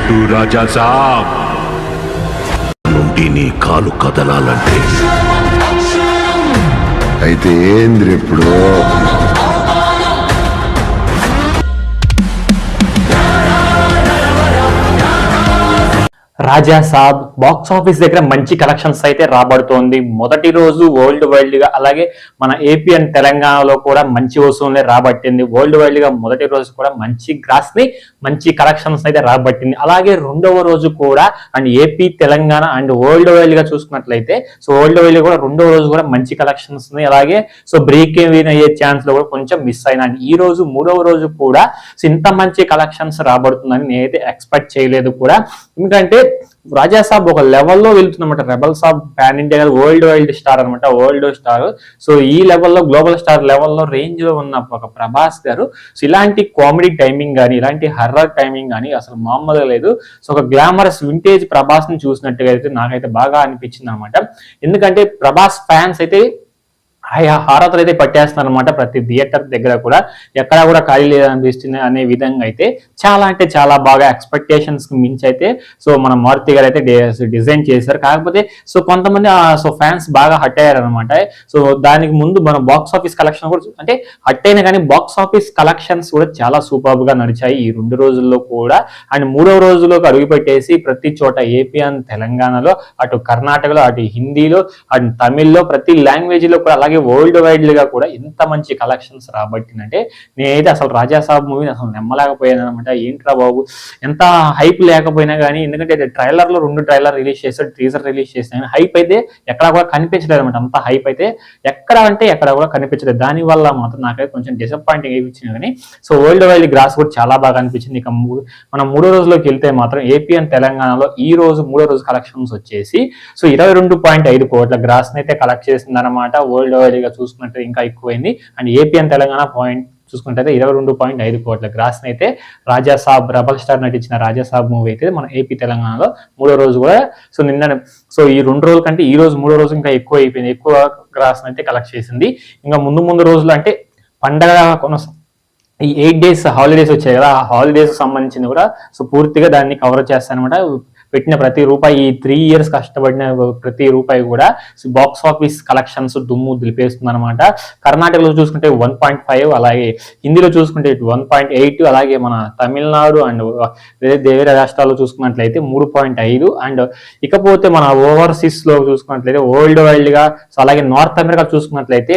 To రాజా సాబ్ నుండి నీ కాలు కదలాలంటే అయితే ఏంద్రి ఇప్పుడు రాజా సాబ్ బాక్స్ ఆఫీస్ దగ్గర మంచి కలెక్షన్స్ అయితే రాబడుతోంది. మొదటి రోజు వరల్డ్ వైడ్ గా అలాగే మన ఏపీ అండ్ తెలంగాణలో కూడా మంచి వసూలునే రాబట్టింది. వరల్డ్ వైడ్ గా మొదటి రోజు కూడా మంచి గ్రాస్ ని మంచి కలెక్షన్స్ అయితే రాబట్టింది. అలాగే రెండవ రోజు కూడా and AP Telangana and world wide గా చూసుకున్నట్లయితే సో వరల్డ్ వైడ్ కూడా రెండవ రోజు కూడా మంచి కలెక్షన్స్ అలాగే సో బ్రేక్ విన్ అయ్యే ఛాన్స్ లో కూడా కొంచెం మిస్ అయినా. ఈ రోజు మూడవ రోజు కూడా ఇంత మంచి కలెక్షన్స్ రాబడుతుందని నేనైతే ఎక్స్పెక్ట్ చేయలేదు కూడా. ఎందుకంటే రాజా సాబ్ ఒక లెవెల్లో వెళ్తున్నమాట. Rebel Saab pan India world wild star అనమాట, వరల్డ్ స్టార్. సో ఈ లెవెల్లో గ్లోబల్ స్టార్ లెవెల్లో రేంజ్ లో ఉన్న ఒక ప్రభాస్ గారు సో ఇలాంటి కామెడీ టైమింగ్ కానీ ఇలాంటి హర్రర్ టైమింగ్ కానీ అసలు మామూలుగా లేదు. సో ఒక గ్లామరస్ వింటేజ్ ప్రభాస్ ని చూసినట్టుగా అయితే నాకైతే బాగా అనిపించింది అనమాట. ఎందుకంటే ప్రభాస్ ఫ్యాన్స్ అయితే హారతలు అయితే పట్టేస్తున్నారు అనమాట. ప్రతి థియేటర్ దగ్గర కూడా ఎక్కడా కూడా ఖాళీ లేదనిపిస్తుంది అనే విధంగా అయితే చాలా అంటే చాలా బాగా ఎక్స్పెక్టేషన్స్ కి మించి అయితే సో మన మారుతి గారు అయితే డిజైన్ చేశారు. కాకపోతే సో కొంతమంది సో ఫ్యాన్స్ బాగా హట్ అయ్యారు అనమాట. సో దానికి ముందు మన బాక్స్ ఆఫీస్ కలెక్షన్ కూడా అంటే హట్ అయినా కానీ బాక్స్ ఆఫీస్ కలెక్షన్స్ కూడా చాలా సూపర్ గా నడిచాయి ఈ 2 రోజుల్లో కూడా. అండ్ 3వ రోజులోకి అడుగు పెట్టేసి ప్రతి చోట ఏపీ అండ్ తెలంగాణలో అటు కర్ణాటకలో అటు హిందీలో అటు తమిళ్లో ప్రతి లాంగ్వేజ్ లో కూడా అలాగే వరల్డ్ వైడ్ గా కూడా ఎంత మంచి కలెక్షన్స్ రాబట్టిందంటే నేనైతే అసలు రాజా సాబ్ మూవీని అసలు నమ్మలేకపోయాను అనమాట. ఏంట్రా బాబు ఎంత హైప్ లేకపోయినా కానీ, ఎందుకంటే ట్రైలర్ లో 2 ట్రైలర్ రిలీజ్ చేశాడు, టీజర్ రిలీజ్ చేశాను. హైప్ అయితే ఎక్కడ కూడా కనిపించలేదు అనమాట. అంత హైప్ అయితే ఎక్కడ కూడా కనిపించలేదు. దాని వల్ల మాత్రం నాకైతే కొంచెం డిసప్పాయింటింగ్ అనిపించింది. కానీ సో వరల్డ్ వైడ్ గ్రాస్ కూడా చాలా బాగా అనిపించింది. ఇక మనం 3వ రోజులోకి వెళ్తే మాత్రం ఏపీ అండ్ తెలంగాణలో ఈ రోజు 3వ రోజు కలెక్షన్స్ వచ్చేసి సో 22.5 కోట్ల గ్రాస్ అయితే కలెక్ట్ చేసింది అనమాట. వరల్డ్ వైడ్ గా చూసుకుంటే ఇంకా ఎక్కువైంది. And AP and Telangana point చూసుకుంటే 22.5 కోట్ల గ్రాస్ అయితే రాజా సాబ్ రెబల్ స్టార్ నటించిన రాజా సాబ్ మూవీ అయితే మన ఏపీ తెలంగాణలో 3వ రోజు కూడా సో నిన్న సో ఈ 2 రోజుల కంటే ఈ రోజు 3వ రోజు ఇంకా ఎక్కువ అయిపోయింది. ఎక్కువ గ్రాస్ అయితే కలెక్ట్ చేసింది. ఇంకా ముందు రోజులు అంటే పండగ ఈ 8 డేస్ హాలిడేస్ వచ్చాయి కదా, ఆ హాలిడేస్ సంబంధించింది కూడా సో పూర్తిగా దాన్ని కవర్ చేస్తాను అనమాట. పెట్టిన ప్రతి రూపాయి ఈ 3 years కష్టపడిన ప్రతి రూపాయి కూడా బాక్స్ ఆఫీస్ కలెక్షన్స్ దుమ్ము దులిపేస్తుంది అనమాట. కర్ణాటకలో చూసుకుంటే 1.5, అలాగే హిందీలో చూసుకుంటే 1.8, అలాగే మన తమిళనాడు అండ్ వేరే రాష్ట్రాల్లో చూసుకున్నట్లయితే 3.5. అండ్ ఇకపోతే మన ఓవర్సీస్ లో చూసుకున్నట్లయితే వరల్డ్ వైడ్ గా సో అలాగే నార్త్ అమెరికా చూసుకున్నట్లయితే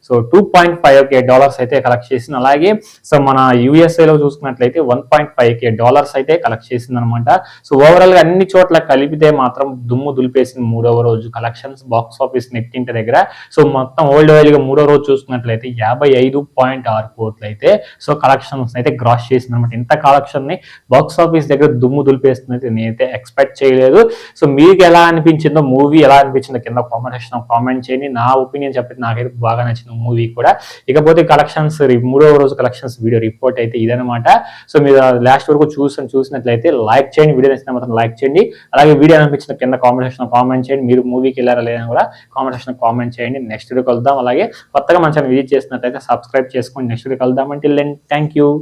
సో $2.5K అయితే కలెక్ట్ చేసింది. అలాగే సో మన USA లో చూసుకున్నట్లయితే $1.5K అయితే కలెక్ట్ చేసింది అనమాట. సో ఓవరాల్ గా అన్ని చోట్ల కలిపితే మాత్రం దుమ్ము దులిపేసింది 3వ రోజు కలెక్షన్స్ బాక్స్ ఆఫీస్ నెట్టింటి దగ్గర. సో మొత్తం వరల్డ్ వైడ్ గా 3వ రోజు చూసుకున్నట్లయితే 55.6 కోట్లు అయితే సో కలెక్షన్స్ అయితే గ్రాస్ చేసింది అనమాట. ఇంత కలెక్షన్ ని బాక్స్ ఆఫీస్ దగ్గర దుమ్ము దులిపేస్తుంది అయితే నేనైతే ఎక్స్పెక్ట్ చేయలేదు. సో మీకు ఎలా అనిపించిందో, మూవీ ఎలా అనిపించిందో కింద కామెంట్ చేయండి. నా ఒపీనియన్ చెప్పి నాకైతే బాగా నచ్చిన మూవీ కూడా. ఇకపోతే కలెక్షన్స్ 3వ రోజు కలెక్షన్స్ వీడియో రిపోర్ట్ అయితే ఇదనమాట. సో మీరు లాస్ట్ వరకు చూసినట్లయితే లైక్ చేయండి, వీడియో నచ్చితే మాత్రం లైక్ చేయండి. అలాగే వీడియో అనిపించిన కింద కామెంట్ చేయండి. మీరు మూవీకి వెళ్ళారా లేదా కూడా కామెంట్ చేయండి. నెక్స్ట్ వీడియో కలుద్దాం. అలాగే కొత్తగా మన ఛానల్ విజిట్ చేసినట్లయితే సబ్స్క్రైబ్ చేసుకోండి. నెక్స్ట్ వీడియో కలుద్దాం. Till then thank you.